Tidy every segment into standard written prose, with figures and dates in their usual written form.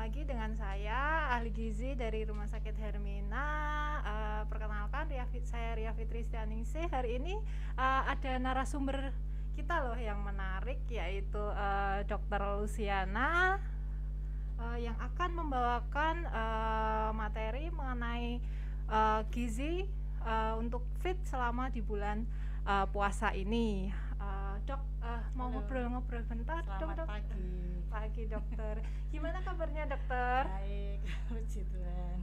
lagi dengan saya, ahli gizi dari Rumah Sakit Hermina. Perkenalkan, saya Ria Fitri Stianingsih. Hari ini ada narasumber kita loh yang menarik, yaitu Dr. Luciana yang akan membawakan materi mengenai gizi untuk fit selama di bulan puasa ini. Dok, mau ngobrol-ngobrol bentar. Selamat dok. Pagi Dokter. Gimana kabarnya dokter? Baik, puji Tuhan.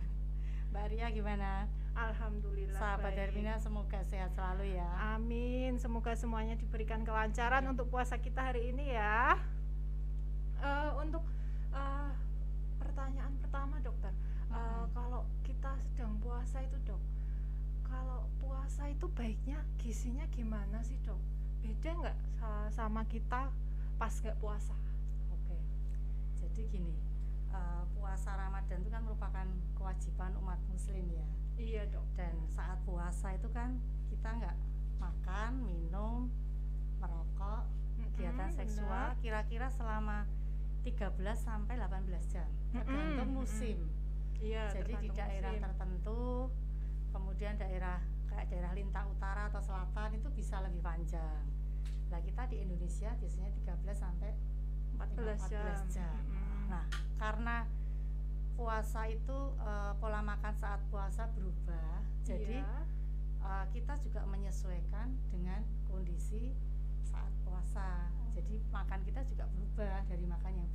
Mbak Ria gimana? Alhamdulillah Sahabat baik. Hermina semoga sehat selalu ya. Amin, semoga semuanya diberikan kelancaran untuk puasa kita hari ini ya. Untuk pertanyaan pertama dokter, kalau kita sedang puasa itu dok, kalau puasa itu baiknya gizinya gimana sih dok? Beda nggak sama kita pas nggak puasa? Oke, jadi gini, puasa Ramadan itu kan merupakan kewajiban umat muslim ya. Iya dok. Dan saat puasa itu kan kita nggak makan, minum, merokok, kegiatan seksual kira-kira selama 13 sampai 18 jam tergantung musim. Iya, jadi di daerah musim tertentu, kemudian kayak daerah Lintah Utara atau Selatan itu bisa lebih panjang. Nah, kita di Indonesia biasanya 13 sampai 14 jam. Nah, karena puasa itu pola makan saat puasa berubah, jadi kita juga menyesuaikan dengan kondisi saat puasa. Jadi makan kita juga berubah dari makan yang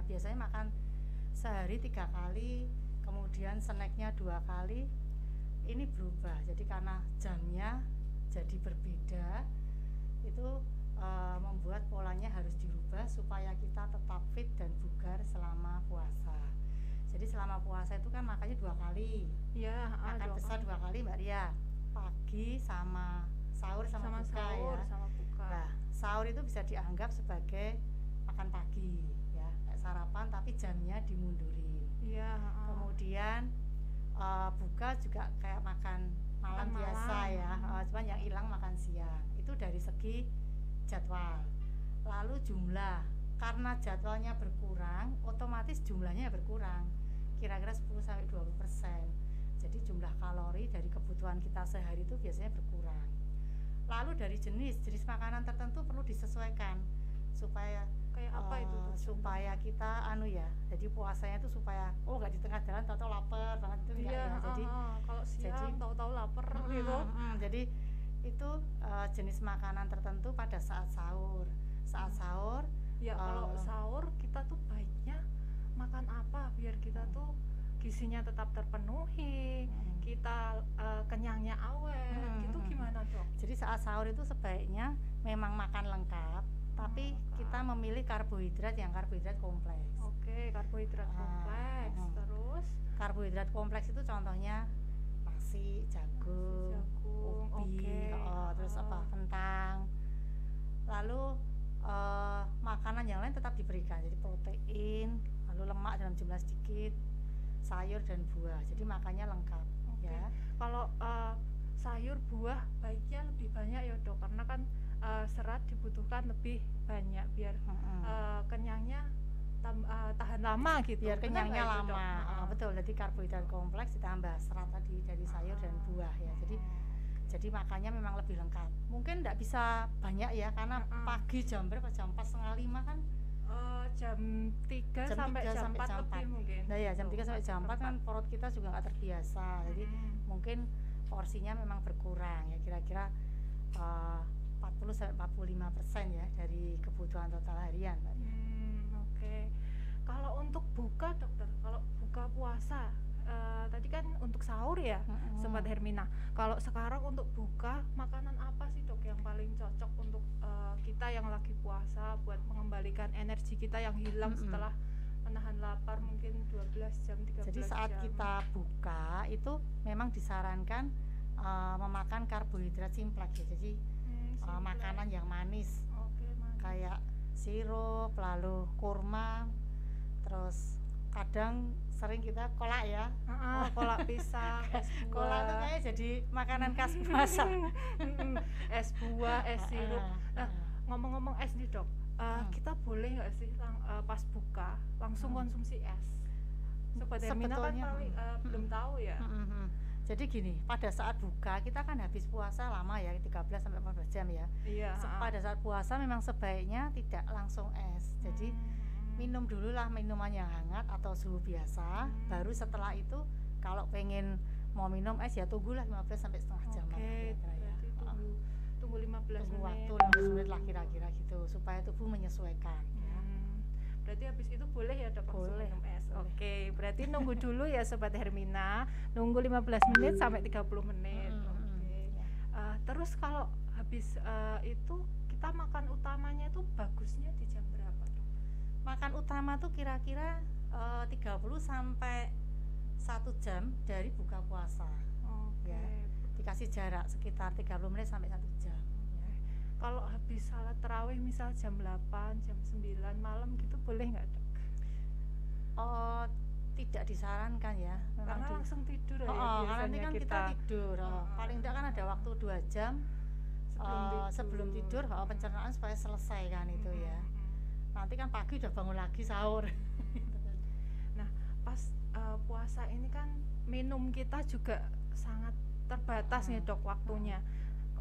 biasanya makan sehari 3 kali, kemudian snacknya 2 kali, ini berubah. Jadi karena jamnya jadi berbeda, itu membuat polanya harus dirubah supaya kita tetap fit dan bugar selama puasa. Jadi selama puasa itu kan makannya 2 kali. Iya, makan besar 2 kali Mbak Ria, pagi sama sahur sama buka ya. Nah, sahur itu bisa dianggap sebagai makan pagi ya, kayak sarapan tapi jamnya dimundurin. Iya. Kemudian buka juga kayak makan malam biasa ya, cuman yang hilang makan siang. Itu dari segi jadwal. Lalu jumlah, karena jadwalnya berkurang, otomatis jumlahnya berkurang, kira-kira 10-20%. Jadi jumlah kalori dari kebutuhan kita sehari itu biasanya berkurang. Lalu dari jenis makanan tertentu perlu disesuaikan supaya kayak apa itu tuh? Supaya kita jadi puasanya itu supaya nggak di tengah jalan tahu-tahu lapar banget itu enggak ya. Jadi kalau siang tahu-tahu lapar gitu. Jadi itu jenis makanan tertentu pada saat sahur. Ya, kalau sahur kita tuh baiknya makan apa biar kita tuh gizinya tetap terpenuhi, kita kenyangnya awet, gitu gimana dok? Jadi saat sahur itu sebaiknya memang makan lengkap, tapi kita memilih karbohidrat kompleks. Oke, karbohidrat kompleks. Terus karbohidrat kompleks itu contohnya nasi, jagung, ubi, terus kentang. Lalu makanan yang lain tetap diberikan, jadi protein, lalu lemak dalam jumlah sedikit, sayur dan buah. Jadi makannya lengkap. Ya. Kalau sayur buah baiknya lebih banyak ya dok, karena kan serat dibutuhkan lebih banyak biar kenyangnya tahan lama gitu. Biar kenyangnya lama. Betul. Jadi karbohidrat kompleks ditambah serat tadi dari sayur dan buah ya. Jadi makannya memang lebih lengkap. Mungkin tidak bisa banyak ya, karena pagi jam berapa? Jam 4:30 kan? Jam 3 sampai jam 4 lebih mungkin. Nah ya, jam 3 sampai jam 4 kan perut kita juga nggak terbiasa. Jadi mungkin porsinya memang berkurang ya, kira-kira 40-45% ya dari kebutuhan total harian. Oke. Kalau untuk buka dokter, kalau buka puasa tadi kan untuk sahur ya, Sobat Hermina. Kalau sekarang untuk buka, makanan apa sih dok yang paling cocok untuk kita yang lagi puasa buat mengembalikan energi kita yang hilang setelah menahan lapar mungkin 12 jam, 13 jam. Jadi saat kita buka itu memang disarankan memakan karbohidrat simpleks ya. Jadi makanan yang manis. Manis. Kayak sirup, lalu kurma, terus kadang sering kita kolak ya. Kolak pisang, es buah. Kolak itu kayak jadi makanan khas puasa. Es buah, es sirup. Ngomong-ngomong es nih dok, kita boleh nggak sih pas buka langsung konsumsi es? Sobat Hermina kan belum tahu ya. Jadi gini, pada saat buka kita kan habis puasa lama ya, 13 sampai 14 jam ya. Iya. Pada saat puasa memang sebaiknya tidak langsung es. Jadi minum dululah minuman yang hangat atau suhu biasa. Baru setelah itu kalau pengen mau minum es ya tunggulah 15 sampai setengah jam. Oke, berarti tunggu 15 tunggu menit. Waktu 15 menit lah kira-kira gitu supaya tubuh menyesuaikan. Berarti habis itu boleh ya Dok boleh minum es. Oke, berarti nunggu dulu ya Sobat Hermina, nunggu 15 menit sampai 30 menit. Terus kalau habis itu kita makan utamanya itu bagusnya di jam berapa Dok? Makan utama tuh kira-kira 30 sampai 1 jam dari buka puasa. Ya. Dikasih jarak sekitar 30 menit sampai 1 jam. Kalau habis salat tarawih misal jam 8, jam 9 malam gitu boleh nggak Dok? Tidak disarankan ya. Karena langsung tidur ya nanti kan kita tidur. Paling tidak kan ada waktu 2 jam sebelum tidur pencernaan supaya selesai kan itu ya. Nanti kan pagi udah bangun lagi sahur. Nah pas puasa ini kan minum kita juga sangat terbatas nih Dok waktunya.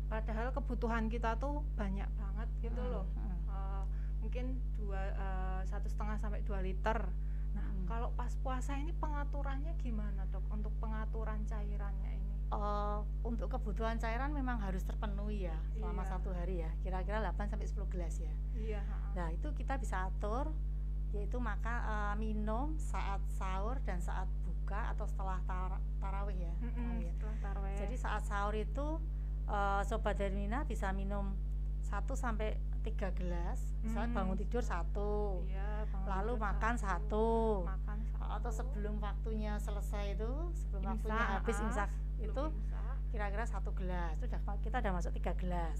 Padahal kebutuhan kita tuh banyak banget gitu loh. Mungkin 1,5 sampai 2 liter. Nah kalau pas puasa ini pengaturannya gimana Dok untuk pengaturan cairannya ini? Untuk kebutuhan cairan memang harus terpenuhi ya selama 1 hari ya, kira-kira 8 sampai 10 gelas ya. Iya. Nah itu kita bisa atur, yaitu minum saat sahur dan saat buka atau setelah tarawih ya. Setelah tarawih. Jadi saat sahur itu Sobat Hermina bisa minum 1 sampai 3 gelas, misalnya bangun tidur 1, lalu makan 1, atau sebelum waktunya selesai itu, sebelum waktunya habis imsak itu kira-kira 1 gelas, itu kita udah masuk 3 gelas.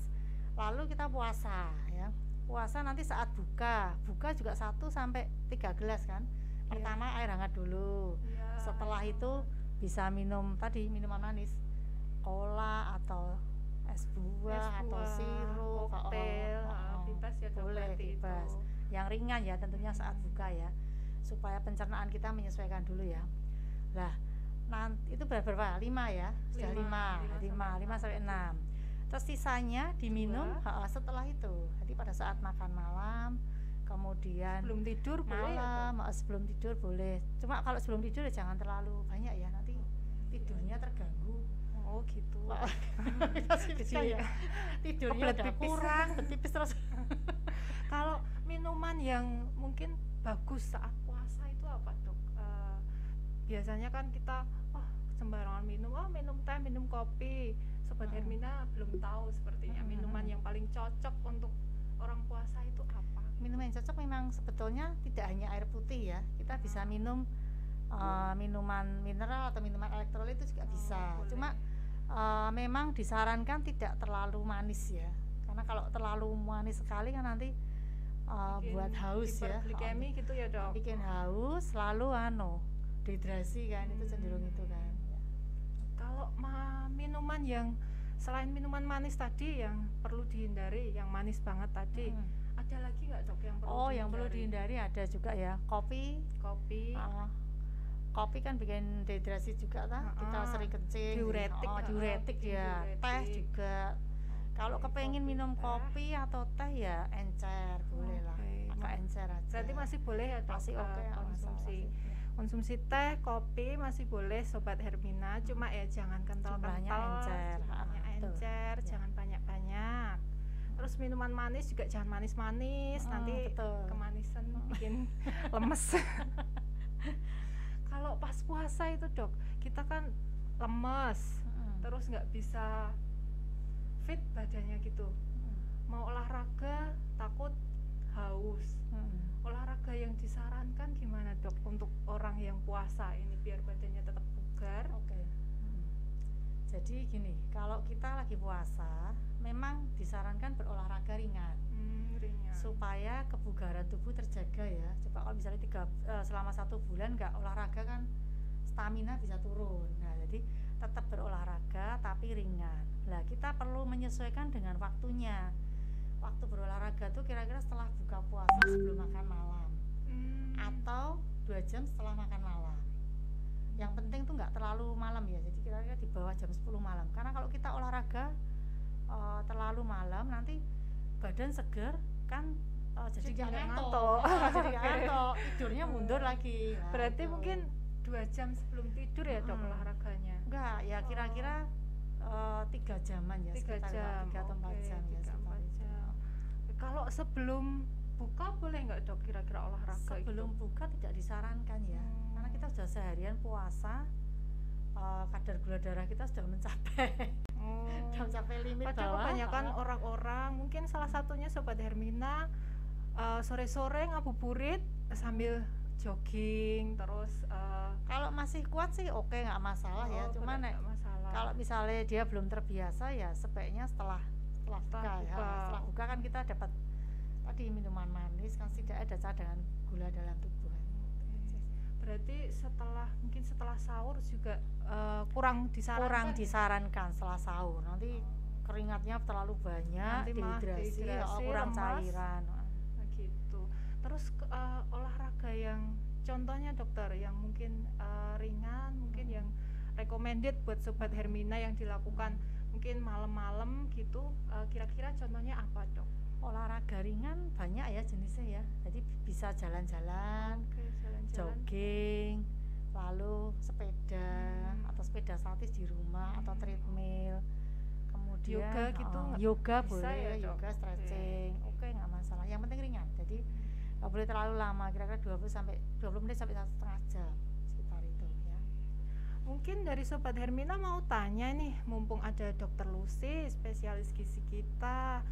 Lalu kita puasa ya, puasa nanti saat buka juga 1 sampai 3 gelas kan. Pertama air hangat dulu, setelah itu bisa minum tadi minuman manis, cola atau es buah atau sirup, koktail, bebas ya Dok, boleh bebas. Yang ringan ya tentunya saat buka ya, supaya pencernaan kita menyesuaikan dulu ya. Lah, nanti itu berapa? 5 ya, sudah 5 sampai 6. Terus sisanya diminum setelah itu. Jadi pada saat makan malam, kemudian sebelum tidur malam, boleh ya, sebelum tidur boleh. Cuma kalau sebelum tidur ya jangan terlalu banyak ya, nanti tidurnya terganggu. Oh gitu. Ya. Tidurnya udah kurang, berpipis terus. Kalau minuman yang mungkin bagus saat puasa itu apa Dok? Biasanya kan kita sembarangan minum, minum teh, minum kopi. Sobat Hermina belum tahu sepertinya minuman yang paling cocok untuk orang puasa itu apa? Minuman yang cocok memang sebetulnya tidak hanya air putih ya, kita bisa minum minuman mineral atau minuman elektrolit itu juga bisa. Boleh. Cuma memang disarankan tidak terlalu manis ya, karena kalau terlalu manis sekali kan nanti buat haus ya, glikemi gitu ya Dok. Bikin haus, lalu dehidrasi kan, itu cenderung itu kan. Kalau minuman yang selain minuman manis tadi yang perlu dihindari, yang manis banget tadi, ada lagi nggak Dok yang perlu dihindari? Yang perlu dihindari ada juga ya, kopi. Kopi kan bikin dehidrasi juga kita sering kencing, diuretik ya. Teh juga. Kalau kepengen minum kopi atau teh ya encer, boleh lah. Pakai encer aja. Berarti masih boleh ya Dok, masih konsumsi teh, kopi masih boleh Sobat Hermina, cuma ya jangan kental-kental, encer, jangan banyak-banyak. Terus minuman manis juga jangan manis-manis, nanti kemanisan bikin lemes. Kalau pas puasa itu Dok, kita kan lemes, terus nggak bisa fit badannya gitu. Mau olahraga takut haus. Olahraga yang disarankan gimana Dok untuk orang yang puasa ini biar badannya tetap bugar? Jadi gini, kalau kita lagi puasa, memang disarankan berolahraga ringan, supaya kebugaran tubuh terjaga ya. Coba kalau misalnya selama 1 bulan nggak olahraga kan stamina bisa turun. Nah jadi tetap berolahraga tapi ringan. Nah kita perlu menyesuaikan dengan waktunya. Waktu berolahraga tuh kira-kira setelah buka puasa sebelum makan malam, atau 2 jam setelah makan malam. Yang penting tuh nggak terlalu malam ya, jadi kira-kira di bawah jam 10 malam. Karena kalau kita olahraga terlalu malam nanti badan seger kan, jadi nggak ngantuk. Jadi nggak ngantuk, tidurnya mundur lagi. Nah, berarti itu. mungkin 2 jam sebelum tidur ya dok olahraganya? Enggak, ya kira-kira 3 jaman ya, 3 jam, 3 atau 4 jam ya, 3-4 jam. Kalau sebelum buka boleh nggak dok kira-kira olahraga? Sebelum buka tidak disarankan ya, karena kita sudah seharian puasa, kadar gula darah kita sudah mencapai sudah mencapai limit Padahal bawah. kebanyakan orang-orang, mungkin salah satunya Sobat Hermina, sore-sore ngabuburit sambil jogging terus. Kalau masih kuat sih oke, nggak masalah ya, cuman kalau misalnya dia belum terbiasa ya sebaiknya setelah buka ya. Setelah buka kan kita dapat tadi minuman manis, kan tidak ada cadangan gula dalam tubuh. Berarti mungkin setelah sahur juga kurang disarankan setelah sahur, nanti keringatnya terlalu banyak, dehidrasi, kurang cairan gitu. Terus olahraga yang contohnya dokter yang mungkin ringan, mungkin yang recommended buat Sobat Hermina yang dilakukan mungkin malam-malam gitu, kira-kira contohnya apa dok? Olahraga ringan banyak ya jenisnya ya, jadi bisa jalan-jalan, jogging, lalu sepeda atau sepeda statis di rumah atau treadmill, kemudian yoga gitu, yoga boleh ya, yoga stretching, oke, nggak masalah, yang penting ringan, jadi nggak boleh terlalu lama, kira-kira 20 menit sampai 1,5 jam sekitar itu ya. Mungkin dari Sobat Hermina mau tanya nih, mumpung ada Dokter Lucy, spesialis gizi kita,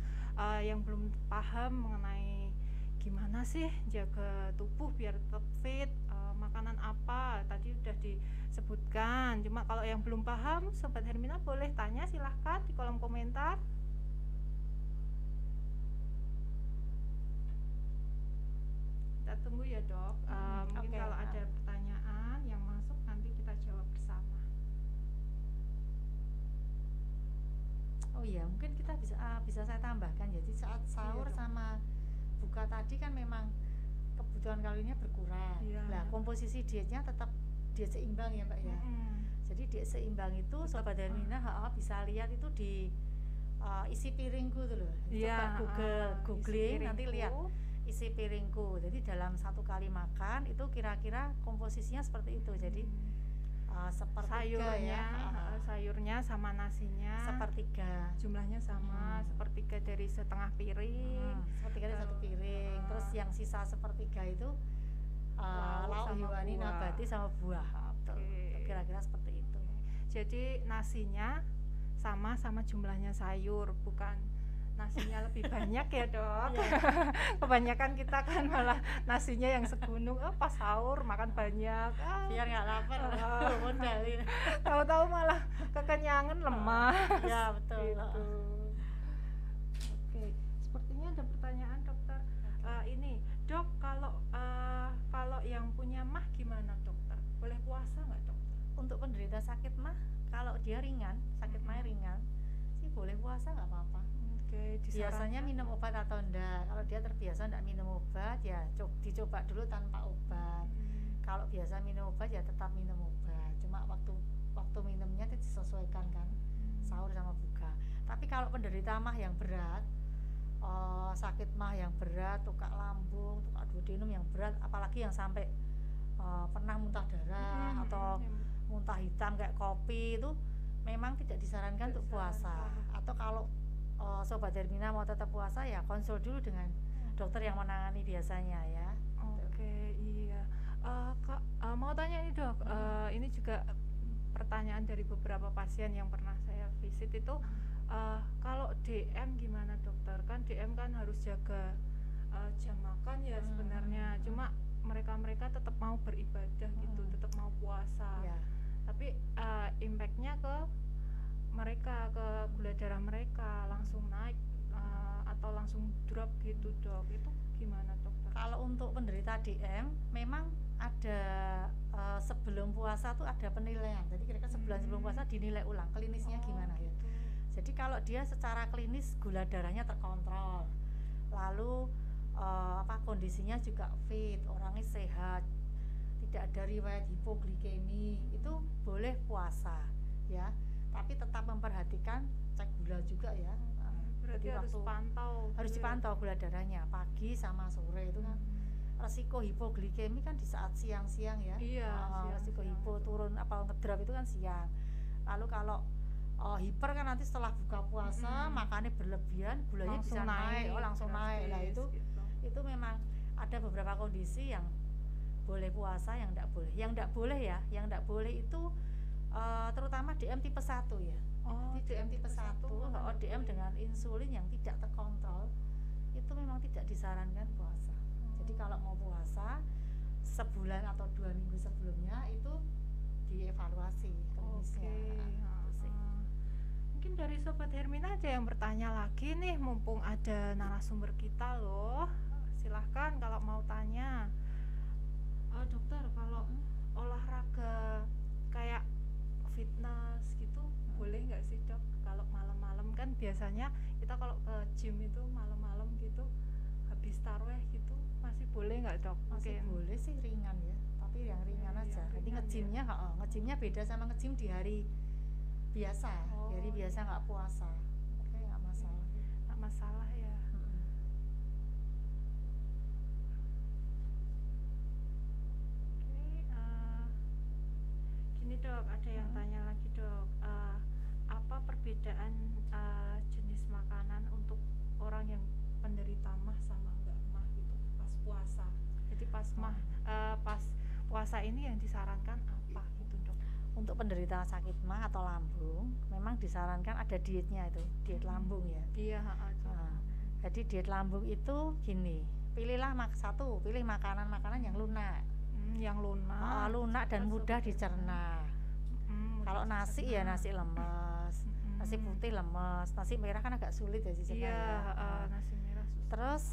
yang belum paham mengenai gimana sih jaga tubuh biar tetap fit, makanan apa tadi udah disebutkan, cuma kalau yang belum paham Sobat Hermina boleh tanya, silahkan di kolom komentar. Kita tunggu ya dok. Mungkin kalau ada pertanyaan yang masuk nanti kita jawab bersama. Oh iya, mungkin kita bisa saya tambahkan, jadi saat sahur sama buka tadi kan memang kebutuhan kalorinya berkurang. Nah, komposisi dietnya tetap diet seimbang ya Mbak ya. Jadi diet seimbang itu Sobat Hermina bisa lihat itu di isi piringku tuh loh. Coba googling nanti lihat isi piringku. Jadi dalam satu kali makan itu kira-kira komposisinya seperti itu. Jadi sayurnya sayurnya sama nasinya sepertiga, jumlahnya sama, sepertiga dari setengah piring, sepertiga dari satu piring, terus yang sisa sepertiga itu lauk hewani nabati sama buah. Kira-kira seperti itu. Jadi nasinya sama jumlahnya sayur, bukan nasinya lebih banyak ya dok. Kebanyakan kita kan malah nasinya yang segunung, pas sahur makan banyak, biar nggak lapar, modalin. Tahu-tahu malah kekenyangan, lemah. Ya betul. Gitu. Oke, sepertinya ada pertanyaan dokter. Ini dok, kalau yang punya MAH gimana dokter? Boleh puasa nggak dokter? Untuk penderita sakit MAH, kalau dia ringan, sakit MAH ringan, sih boleh puasa nggak apa-apa. Biasanya minum obat atau enggak. Kalau dia terbiasa enggak minum obat ya dicoba dulu tanpa obat. Kalau biasa minum obat ya tetap minum obat. Cuma waktu minumnya disesuaikan kan, sahur sama buka. Tapi kalau penderita MAH yang berat, sakit MAH yang berat, tukak lambung, tukak duodenum yang berat, apalagi yang sampai pernah muntah darah atau muntah hitam kayak kopi, itu memang tidak disarankan untuk puasa. Atau kalau Sobat Hermina mau tetap puasa ya konsul dulu dengan dokter yang menangani biasanya ya. Oke, iya. Kak, mau tanya nih dok, ini juga pertanyaan dari beberapa pasien yang pernah saya visit itu, kalau DM gimana dokter? Kan DM kan harus jaga jam makan ya sebenarnya, cuma mereka tetap mau beribadah gitu, tetap mau puasa, tapi impactnya ke mereka, ke gula darah mereka langsung naik atau langsung drop gitu dok, itu gimana dokter? Kalau untuk penderita DM memang ada sebelum puasa tuh ada penilaian, jadi kira-kira sebulan sebelum puasa dinilai ulang klinisnya gimana ya. Jadi kalau dia secara klinis gula darahnya terkontrol, lalu kondisinya juga fit, orangnya sehat, tidak ada riwayat hipoglikemi, itu boleh puasa ya, tapi tetap memperhatikan cek gula juga ya. Berarti Jadi harus pantau. harus dipantau gula darahnya pagi sama sore itu kan. Resiko hipoglikemi kan di saat siang-siang ya. Iya, Resiko hipo turun apa ngedrop itu kan siang. Lalu kalau hiper kan nanti setelah buka puasa makannya berlebihan, gulanya langsung bisa naik, langsung naik. Nah gitu. itu memang ada beberapa kondisi yang boleh puasa, yang enggak boleh. Yang enggak boleh ya, yang enggak boleh itu terutama DM tipe 1 ya. Oh, Jadi DM tipe 1, DM dengan insulin yang tidak terkontrol itu memang tidak disarankan puasa. Jadi kalau mau puasa sebulan atau 2 minggu sebelumnya itu dievaluasi klinisnya. Mungkin dari Sobat Hermina aja yang bertanya lagi nih, mumpung ada narasumber kita loh. Silahkan kalau mau tanya. Dokter, kalau olahraga kayak fitness gitu boleh nggak sih dok? Kalau malam-malam kan biasanya kita kalau ke gym itu malam-malam gitu habis tarawih gitu masih boleh nggak dok? Masih boleh sih, ringan ya, tapi yang ringan aja. Jadi ngejimnya ngejimnya beda sama ngejim di hari biasa, di hari biasa nggak puasa. Oke, nggak masalah. Nggak masalah ya. Gini dok, ada yang tanya lagi dok, apa perbedaan jenis makanan untuk orang yang penderita MAH sama enggak MAH gitu pas puasa? Jadi pas pas puasa ini yang disarankan apa gitu dok? Untuk penderita sakit MAH atau lambung memang disarankan ada dietnya, itu diet lambung ya. Iya. Jadi diet lambung itu gini, pilih makanan-makanan yang lunak. Lunak dan mudah dicerna. Kalau nasi ya nasi lemes, nasi putih lemes, nasi merah kan agak sulit ya dicerna. Iya, nasi merah susah. Terus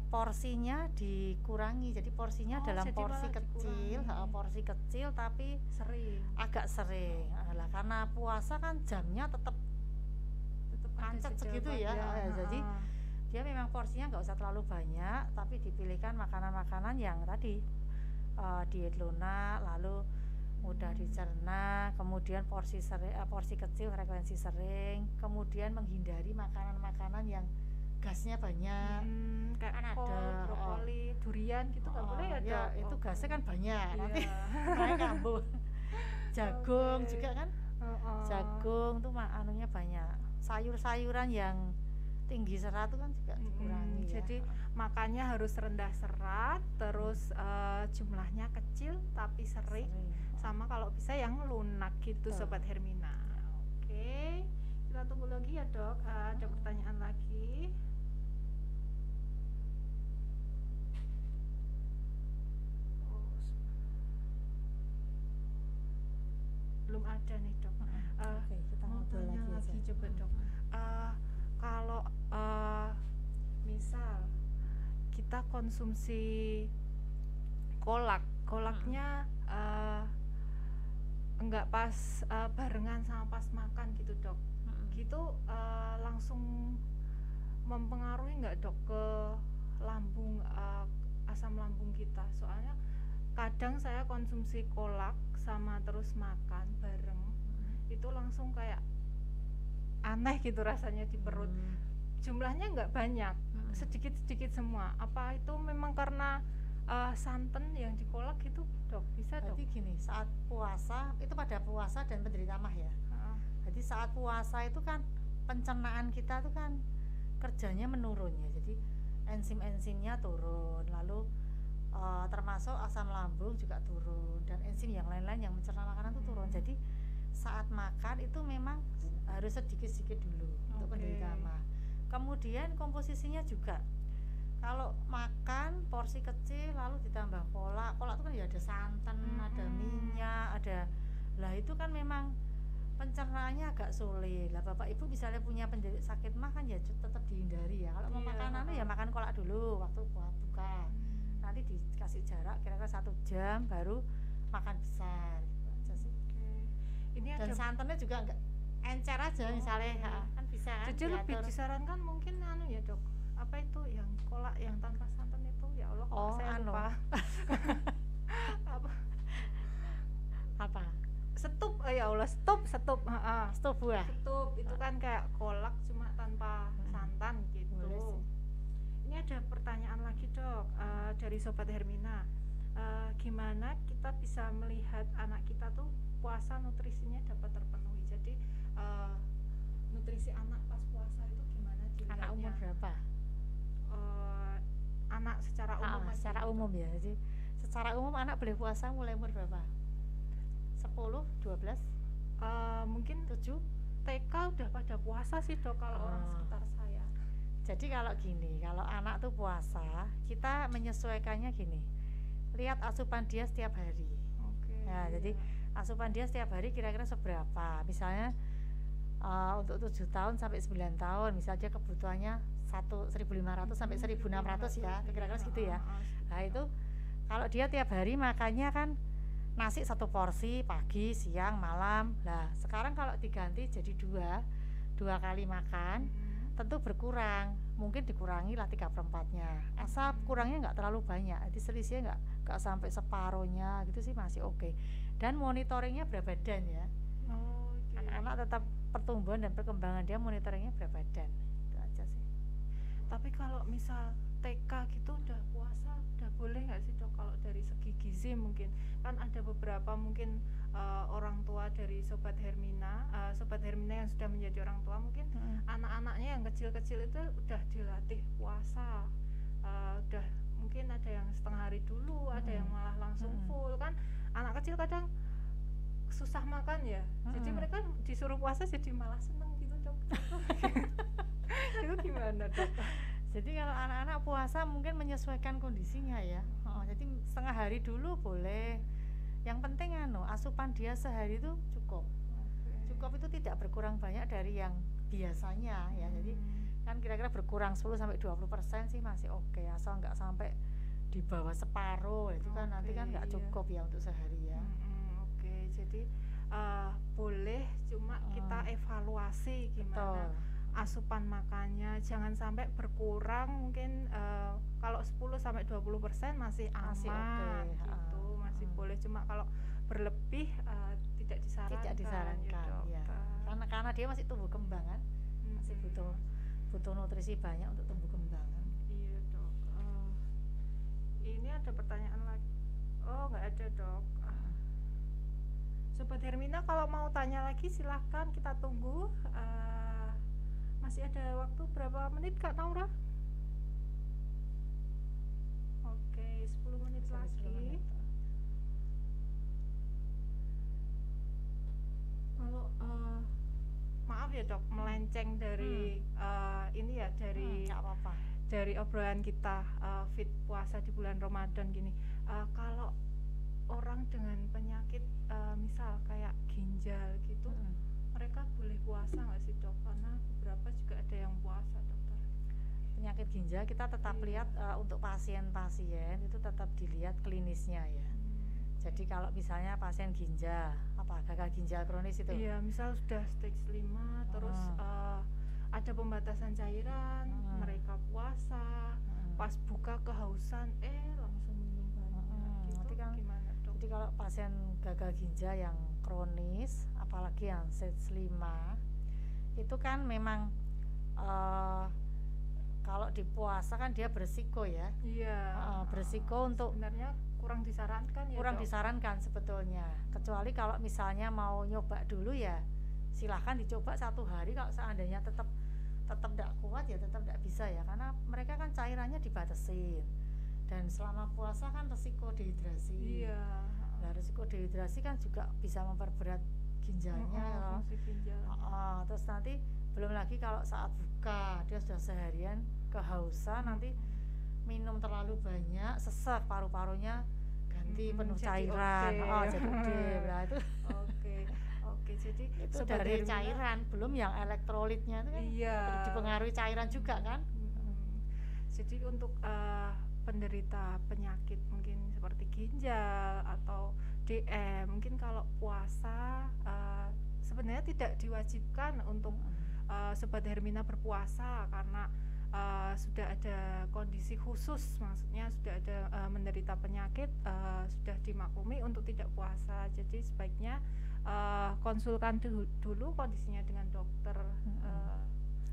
porsinya dikurangi, jadi porsinya dalam porsi kecil, tapi agak sering. Lah karena puasa kan jamnya tetap pancet segitu ya. Jadi dia memang porsinya nggak usah terlalu banyak, tapi dipilihkan makanan-makanan yang tadi diet lunak, lalu mudah dicerna, kemudian porsi kecil, frekuensi sering, kemudian menghindari makanan-makanan yang gasnya banyak. Kayak kan kol, ada brokoli, durian gitu nggak boleh ya dok? Itu gasnya kan banyak, nanti kayak kambuh. Jagung juga kan, jagung tuh anunya banyak. Sayur-sayuran yang tinggi serat itu kan juga dikurangi ya. Jadi makannya harus rendah serat, terus jumlahnya kecil tapi sering. Sama kalau bisa yang lunak gitu. Sobat Hermina. Oke, kita tunggu lagi ya dok, ada pertanyaan lagi. Belum ada nih dok. Oke, kita mau tanya lagi coba dok, kalau misal kita konsumsi kolaknya enggak pas barengan sama pas makan gitu dok, gitu langsung mempengaruhi enggak dok ke lambung, asam lambung kita? Soalnya kadang saya konsumsi kolak sama terus makan bareng itu langsung kayak aneh gitu rasanya di perut. Jumlahnya nggak banyak, sedikit-sedikit semua. Apa itu memang karena santan yang di kolak itu dok? Bisa dok? Jadi gini, saat puasa itu pada puasa dan penderita MAH ya. Jadi saat puasa itu kan pencernaan kita tuh kan kerjanya menurun ya. Jadi enzim-enzimnya turun, lalu termasuk asam lambung juga turun, dan enzim yang lain-lain yang mencerna makanan itu turun. Jadi saat makan itu memang harus sedikit-sedikit dulu untuk penderita MAH. Kemudian komposisinya juga, kalau makan porsi kecil lalu ditambah kolak itu kan ya ada santan, ada minyak, ada, lah itu kan memang pencernaannya agak sulit. Lah bapak ibu misalnya punya penderita sakit MAH kan ya tetap dihindari ya. Kalau mau makan ya makan kolak dulu waktu buka. Nanti dikasih jarak kira-kira 1 jam baru makan besar gitu aja sih. Ini dan ada santannya juga enggak encer aja misalnya kan bisa kan. Jadi lebih disarankan mungkin ya dok, apa itu yang kolak yang tanpa santan itu, ya Allah saya lupa. Apa? Setup, ya Allah, setup, heeh. Setup buah. Setup itu kan kayak kolak cuma tanpa santan gitu. Boleh sih. Ini ada pertanyaan lagi dok, dari Sobat Hermina. Gimana kita bisa melihat anak kita tuh puasa nutrisinya dapat terpenuhi? Jadi nutrisi anak pas puasa itu gimana dilihatnya? Anak umur berapa? Anak secara umum aja Secara gitu. umum ya. Jadi secara umum anak boleh puasa mulai umur berapa? 10, 12, Mungkin 7? TK udah pada puasa sih dok kalau orang sekitar saya. Jadi kalau gini, kalau anak tuh puasa, kita menyesuaikannya gini. Lihat asupan dia setiap hari. Oke. Ya, jadi asupan dia setiap hari kira-kira seberapa? Misalnya untuk 7 tahun sampai 9 tahun, misalnya kebutuhannya 1.500 sampai 1.600 ya, kira-kira segitu ya. Nah, itu kalau dia tiap hari makannya kan nasi 1 porsi pagi, siang, malam. Nah, sekarang kalau diganti jadi 2 kali makan, tentu berkurang, mungkin dikurangi lah 3/4-nya. Asal kurangnya nggak terlalu banyak, jadi selisihnya nggak sampai separohnya gitu sih masih oke. Dan monitoringnya berat badan ya. Anak-anak tetap pertumbuhan dan perkembangan dia monitoringnya berat badan, itu aja sih. Tapi kalau misal TK gitu udah puasa, udah boleh nggak sih dok kalau dari segi gizi? Mungkin kan ada beberapa mungkin orang tua dari Sobat Hermina yang sudah menjadi orang tua, mungkin anak-anaknya yang kecil-kecil itu udah dilatih puasa, udah mungkin ada yang setengah hari dulu, ada yang malah langsung full. Kan anak kecil kadang susah makan ya, jadi mereka disuruh puasa jadi malah seneng gitu dok. Itu gimana dok? Jadi kalau anak-anak puasa mungkin menyesuaikan kondisinya ya. Jadi setengah hari dulu boleh. Yang penting asupan dia sehari itu cukup. Cukup itu tidak berkurang banyak dari yang biasanya ya. Jadi kan kira-kira berkurang 10 sampai 20% sih masih oke, asal nggak sampai di bawah separuh. Itu kan nanti kan nggak cukup ya untuk sehari ya. Jadi boleh, cuma kita evaluasi gimana asupan makannya, jangan sampai berkurang. Mungkin kalau 10 sampai 20% masih aman gitu, masih boleh. Cuma kalau berlebih tidak disarankan ya. Karena dia masih tumbuh kembang kan, masih butuh nutrisi banyak untuk tumbuh kembang. Iya dok. Ini ada pertanyaan lagi. Oh nggak ada dok. Sobat Hermina kalau mau tanya lagi silahkan, kita tunggu. Masih ada waktu berapa menit Kak Naura? Oke, 10 menit lagi. Kalau maaf ya dok, melenceng dari ini ya, dari dari obrolan kita fit puasa di bulan Ramadan gini. Kalau orang dengan penyakit misal kayak ginjal gitu, mereka boleh puasa nggak sih dok? Karena beberapa juga ada yang puasa dokter. Penyakit ginjal kita tetap lihat untuk pasien-pasien itu tetap dilihat klinisnya ya. Jadi kalau misalnya pasien ginjal, gagal ginjal kronis itu. Iya, misal sudah stage 5 terus ada pembatasan cairan, mereka puasa, pas buka kehausan langsung minum banyak. Gitu kan, gimana dok? Jadi kalau pasien gagal ginjal yang kronis, apalagi yang stage 5, itu kan memang kalau di puasa kan dia berisiko ya. Iya. Berisiko untuk sebenarnya kurang disarankan ya. Kurang disarankan sebetulnya. Kecuali kalau misalnya mau nyoba dulu ya, silahkan dicoba 1 hari. Kalau seandainya tetap tidak kuat ya tetap tidak bisa ya, karena mereka kan cairannya dibatasin. Dan selama puasa kan resiko dehidrasi. Iya. Nah, resiko dehidrasi kan juga bisa memperberat ginjalnya. Terus nanti belum lagi kalau saat buka dia sudah seharian kehausan, nanti minum terlalu banyak, sesak paru-parunya, ganti penuh cairan. Jadi nah itu oke, jadi itu dari cairan, belum yang elektrolitnya itu kan dipengaruhi cairan juga kan. Jadi untuk penderita penyakit mungkin seperti ginjal atau DM, mungkin kalau puasa sebenarnya tidak diwajibkan untuk Sobat Hermina berpuasa, karena sudah ada kondisi khusus, maksudnya sudah ada menderita penyakit, sudah dimaklumi untuk tidak puasa. Jadi sebaiknya konsulkan dulu kondisinya dengan dokter,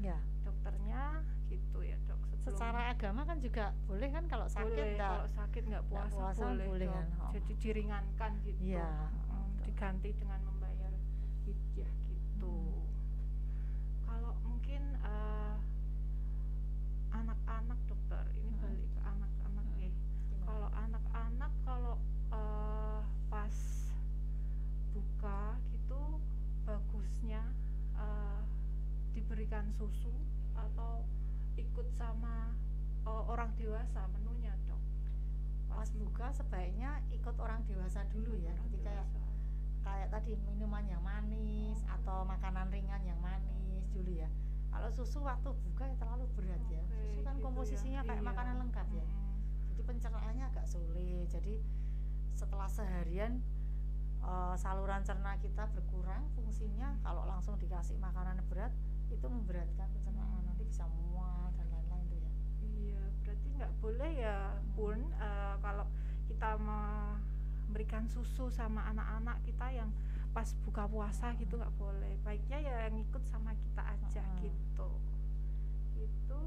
Ya. dokternya gitu ya dok. Secara agama kan juga boleh kan kalau sakit Boleh, kalau sakit nggak puasa, boleh kan. dok. Jadi diringankan gitu. Iya. Diganti dengan membayar fidyah gitu. Kalau mungkin anak-anak dokter, ini balik ke anak-anak ya. Kalau anak-anak kalau pas buka gitu bagusnya diberikan susu atau ikut sama orang dewasa menunya dok. Pas buka sebaiknya ikut orang dewasa dulu ya. Jadi kayak tadi minuman yang manis atau makanan ringan yang manis dulu ya. Kalau susu waktu buka ya terlalu berat ya. Susu kan gitu komposisinya ya. kayak makanan lengkap ya. Jadi pencernaannya agak sulit. Jadi setelah seharian saluran cerna kita berkurang fungsinya, kalau langsung dikasih makanan berat itu memberatkan pencernaan, nanti bisa mual dan lain-lain tuh ya. Iya, berarti nggak boleh ya Bun, kalau kita memberikan susu sama anak-anak kita yang pas buka puasa gitu nggak boleh. Baiknya ya ngikut sama kita aja gitu. Itu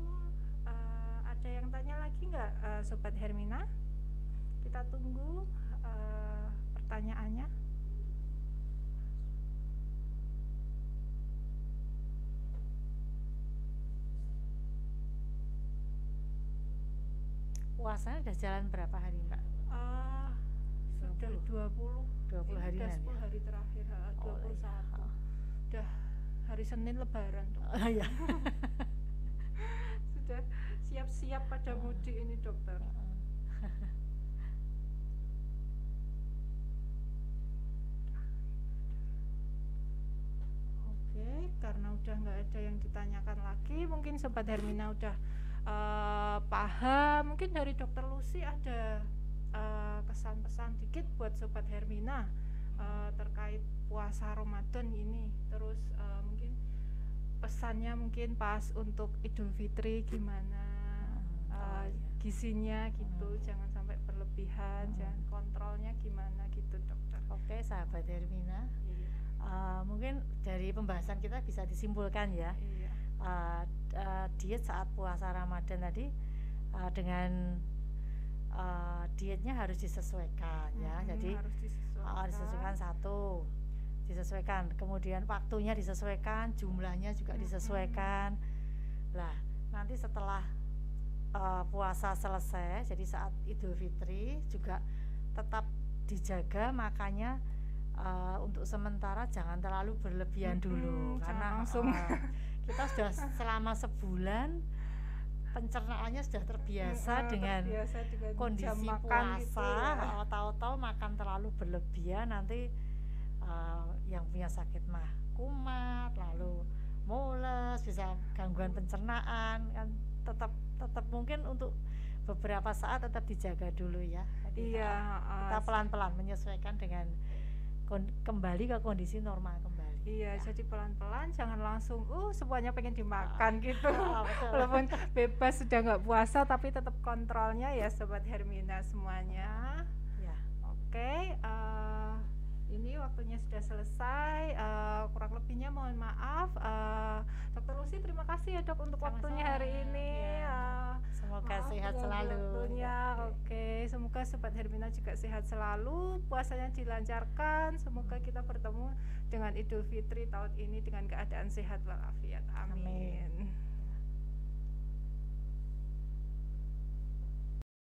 ada yang tanya lagi nggak Sobat Hermina? Kita tunggu pertanyaannya. Puasanya udah jalan berapa hari Mbak? Sudah 20 hari udah ya? 10 hari terakhir, 21 udah hari Senin Lebaran tuh. Ya. Sudah siap-siap pada mudik ini dokter. Oke, karena udah nggak ada yang ditanyakan lagi, mungkin Sobat Hermina udah paham. Mungkin dari Dokter Lucy ada kesan-pesan dikit buat Sobat Hermina terkait puasa Ramadan ini. Terus mungkin pesannya mungkin pas untuk Idul Fitri gimana, gizinya gitu, jangan sampai berlebihan, jangan kontrolnya gimana gitu dokter. Oke sahabat Hermina, mungkin dari pembahasan kita bisa disimpulkan ya. Diet saat puasa Ramadan tadi dengan dietnya harus disesuaikan ya. Jadi harus disesuaikan satu, disesuaikan. Kemudian waktunya disesuaikan, jumlahnya juga disesuaikan. Lah, nanti setelah puasa selesai, jadi saat Idul Fitri juga tetap dijaga makannya. Untuk sementara jangan terlalu berlebihan dulu karena langsung kita sudah selama sebulan pencernaannya sudah terbiasa dengan kondisi puasa gitu ya. Tahu-tahu makan terlalu berlebihan nanti yang punya sakit mah kumat, lalu mules, bisa gangguan pencernaan kan. Tetap mungkin untuk beberapa saat tetap dijaga dulu ya. Jadi kita pelan-pelan menyesuaikan dengan kembali ke kondisi normal kembali. Iya, jadi pelan-pelan, jangan langsung semuanya pengen dimakan gitu. Walaupun bebas sudah nggak puasa, tapi tetap kontrolnya ya Sobat Hermina semuanya. Ya. Oke, ini waktunya sudah selesai. Kurang lebihnya mohon maaf. Dokter Lucy terima kasih ya dok untuk waktunya hari ini. Semoga sehat selalu. Oke, semoga Sobat Hermina juga sehat selalu. Puasanya dilancarkan. Semoga kita bertemu dengan Idul Fitri tahun ini dengan keadaan sehat walafiat. Amin.